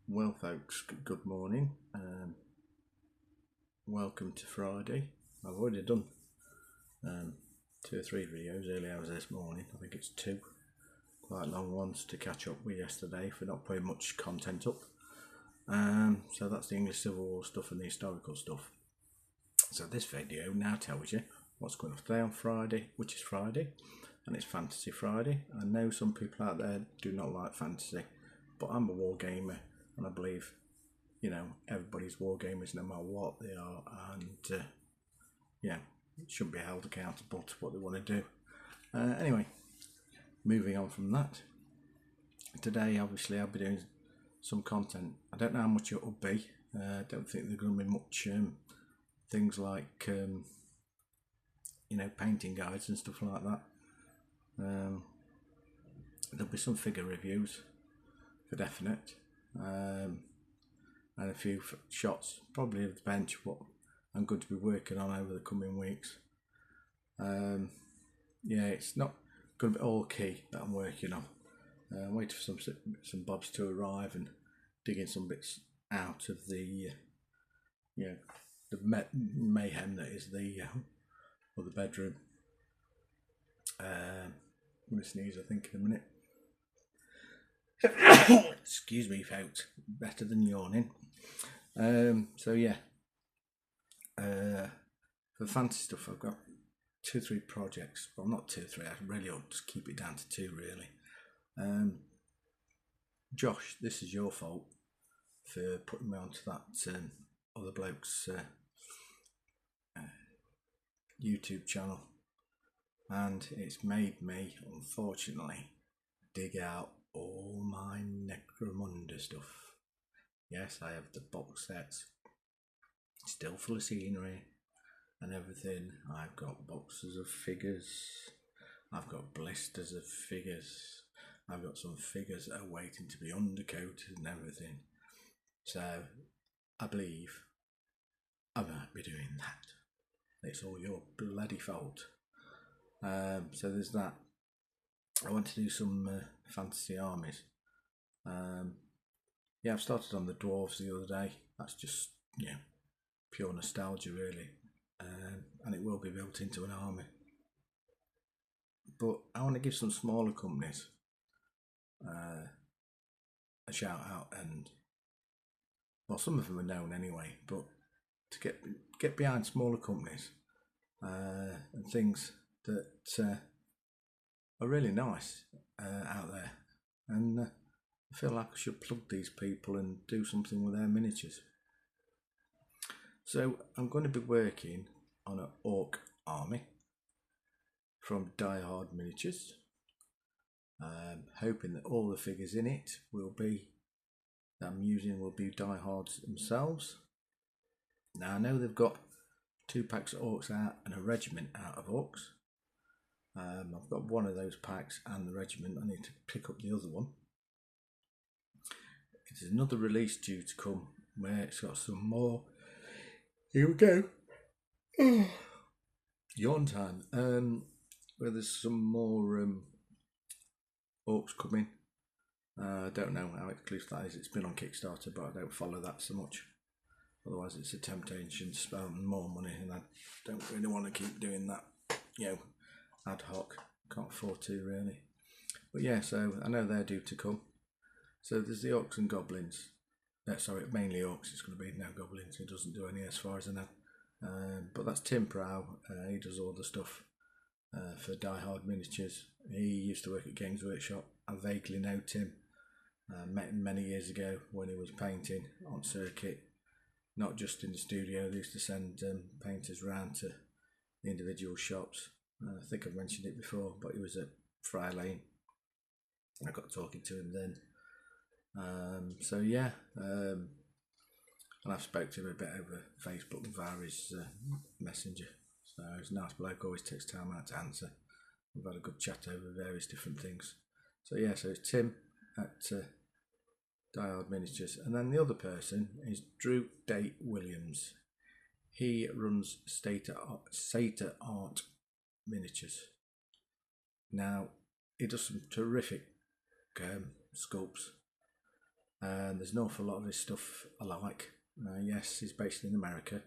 Well, folks, good morning. Welcome to Friday. I've already done 2 or 3 videos early hours this morning. I think it's 2 quite long ones to catch up with yesterday for not putting much content up. So that's the English Civil War stuff and the historical stuff. So this video now tells you what's going on today on Friday, which is Friday, and it's Fantasy Friday. I know some people out there do not like fantasy, but I'm a war gamer, and I believe everybody's war gamers no matter what they are, and should be held accountable to what they want to do. Anyway, moving on from that, today obviously I'll be doing some content. I don't know how much it will be. I don't think there's going to be much things like painting guides and stuff like that. There'll be some figure reviews for definite, and a few shots probably of the bench, what I'm going to be working on over the coming weeks. It's not going to be all key that I'm working on. Waiting for some bobs to arrive and digging some bits out of the mayhem that is the other bedroom. I'm going to sneeze, I think, in a minute. Excuse me, folks. Better than yawning. For fantasy stuff, I've got 2 or 3 projects. Well, not 2 or 3. I really ought to keep it down to 2, really. Josh, this is your fault for putting me onto that other bloke's YouTube channel, and it's made me, unfortunately, dig out all my Necromunda stuff. Yes, I have the box sets, still full of scenery and everything. I've got boxes of figures, I've got blisters of figures, I've got some figures that are waiting to be undercoated and everything. So I believe I might be doing that. It's all your bloody fault. So there's that. I want to do some fantasy armies. I've started on the dwarves the other day. That's just pure nostalgia, really, and it will be built into an army. But I want to give some smaller companies a shout out, and well, some of them are known anyway. But to get behind smaller companies and things that are really nice out there, and I feel like I should plug these people and do something with their miniatures. So I'm going to be working on an orc army from Die Hard Miniatures. Hoping that all the figures in it that I'm using will be Die Hards themselves. Now I know they've got 2 packs of orcs out and a regiment out of orcs. I've got one of those packs and the regiment. I need to pick up the other one. There's another release due to come where it's got some more. Here we go. Yawn time. Where there's some more orcs coming. I don't know how exclusive that is. It's been on Kickstarter, but I don't follow that so much. Otherwise, it's a temptation to spend more money, and I don't really want to keep doing that. Ad hoc. Can't afford to, really. But yeah, so I know they're due to come. So there's the orcs and goblins. Mainly orcs. It's going to be no goblins. He doesn't do any as far as I know. But that's Tim Prow. He does all the stuff for Die Hard Miniatures. He used to work at Games Workshop. I vaguely know Tim. Met him many years ago when he was painting on circuit, not just in the studio. They used to send painters around to the individual shops. I think I've mentioned it before, but he was at Friar Lane. I got talking to him then. And I've spoke to him a bit over Facebook via his messenger. So he's a nice bloke, always takes time out to answer. We've had a good chat over various different things. So it's Tim at Die Hard Miniatures. And then the other person is Drew Date Williams. He runs Sata Art Miniatures. Now, he does some terrific sculpts. and there's an awful lot of his stuff I like. Yes, he's based in America,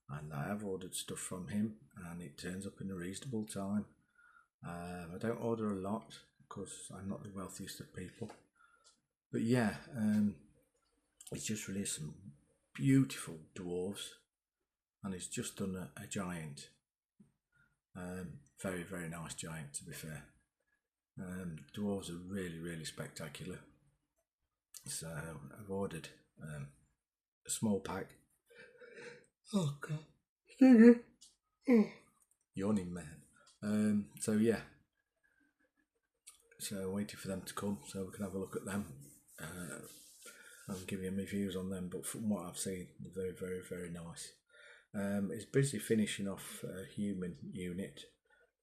and I have ordered stuff from him, and it turns up in a reasonable time. I don't order a lot because I'm not the wealthiest of people, but yeah, he's just released some beautiful dwarves, and he's just done a giant. Very, very nice giant, to be fair. Dwarves are really, really spectacular. So I've ordered a small pack. Oh god, yawning man. So yeah, so waiting for them to come so we can have a look at them. I'll give you my views on them, but from what I've seen, they're very, very, very nice. He's busy finishing off a human unit.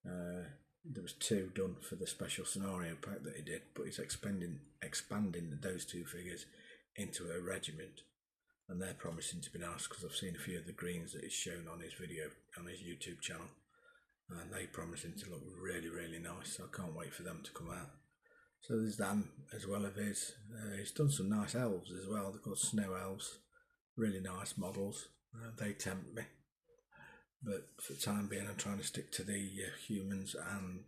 There was 2 done for the special scenario pack that he did, but he's expanding those 2 figures into a regiment, and they're promising to be nice because I've seen a few of the greens that he's shown on his video on his YouTube channel, and they promising to look really, really nice. So I can't wait for them to come out. So there's them as well of his. He's done some nice elves as well. They're called snow elves, really nice models. They tempt me, but for the time being I'm trying to stick to the humans and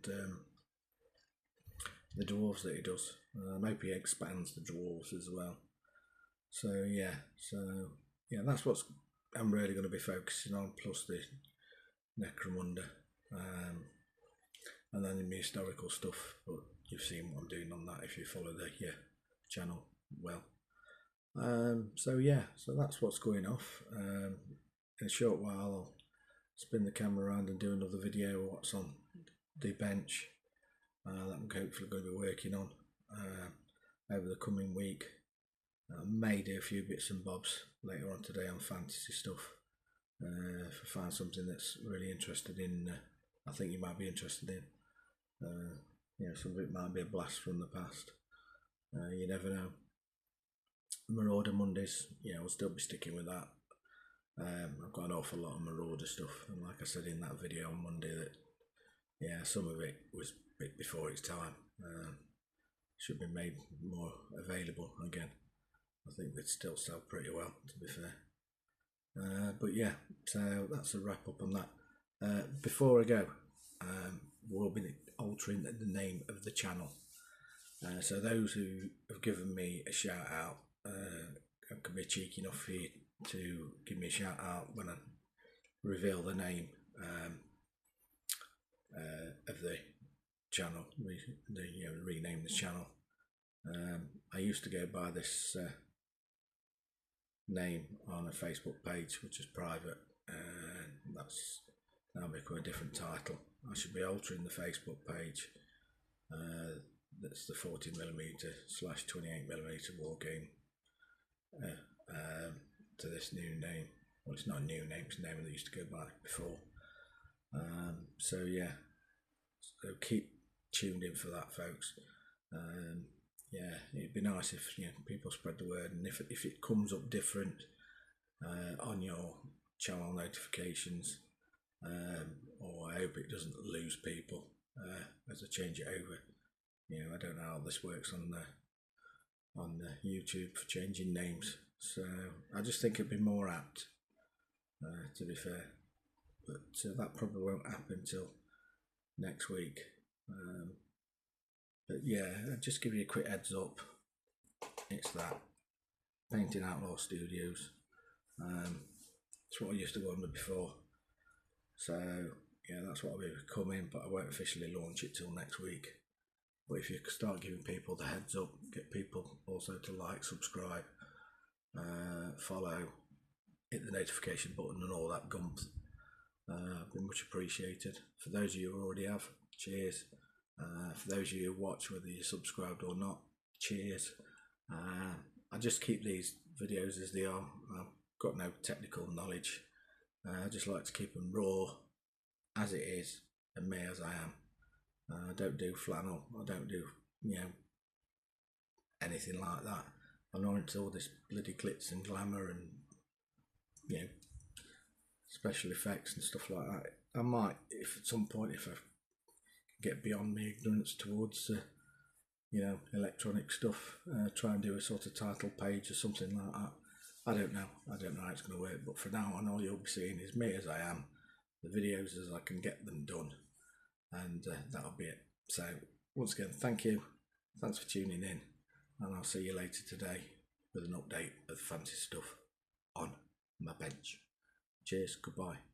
the dwarves that he does. Maybe he expands the dwarves as well. So yeah, that's what I'm really going to be focusing on, plus the Necromunda, and then the historical stuff. But you've seen what I'm doing on that if you follow the channel well. So that's what's going off. In a short while I'll spin the camera around and do another video of what's on the bench that I'm hopefully going to be working on over the coming week. I may do a few bits and bobs later on today on fantasy stuff. If I find something that's really interested in, I think you might be interested in. Some of it might be a blast from the past. You never know. Marauder Mondays, I'll still be sticking with that. I've got an awful lot of Marauder stuff, and like I said in that video on Monday, that some of it was a bit before its time. Should be made more available again. I think they'd still sell pretty well, to be fair. But yeah, so that's a wrap up on that. Before I go, we'll be altering the name of the channel. So those who have given me a shout out, I can be cheeky enough for you to give me a shout out when I reveal the name of the channel, rename the channel. I used to go by this name on a Facebook page, which is private, and that's now become a different title. I should be altering the Facebook page. That's the 40mm / 28mm war game to this new name. Well, it's not a new name, it's a name that I used to go by before. So keep tuned in for that, folks. It'd be nice if people spread the word, and if it comes up different on your channel notifications, or I hope it doesn't lose people as I change it over. I don't know how this works on YouTube for changing names, so I just think it'd be more apt, to be fair. But that probably won't happen until next week. But I'll just give you a quick heads up. It's that Painting Outlaw Studios. It's what I used to go under before. So that's what I'll be becoming, but I won't officially launch it till next week. But if you could start giving people the heads up, get people also to like, subscribe, follow, hit the notification button and all that gump, be much appreciated. For those of you who already have, cheers. For those of you who watch, whether you're subscribed or not, cheers. I just keep these videos as they are. I've got no technical knowledge. I just like to keep them raw, as it is, and me as I am. I don't do flannel, I don't do, anything like that. I'm not into all this bloody glitz and glamour and, special effects and stuff like that. I might, if at some point, if I get beyond my ignorance towards electronic stuff, try and do a sort of title page or something like that. I don't know how it's going to work, but for now on all you'll be seeing is me as I am, the videos as I can get them done, and that'll be it. So once again, thank you, thanks for tuning in, and I'll see you later today with an update of fancy stuff on my bench. Cheers, goodbye.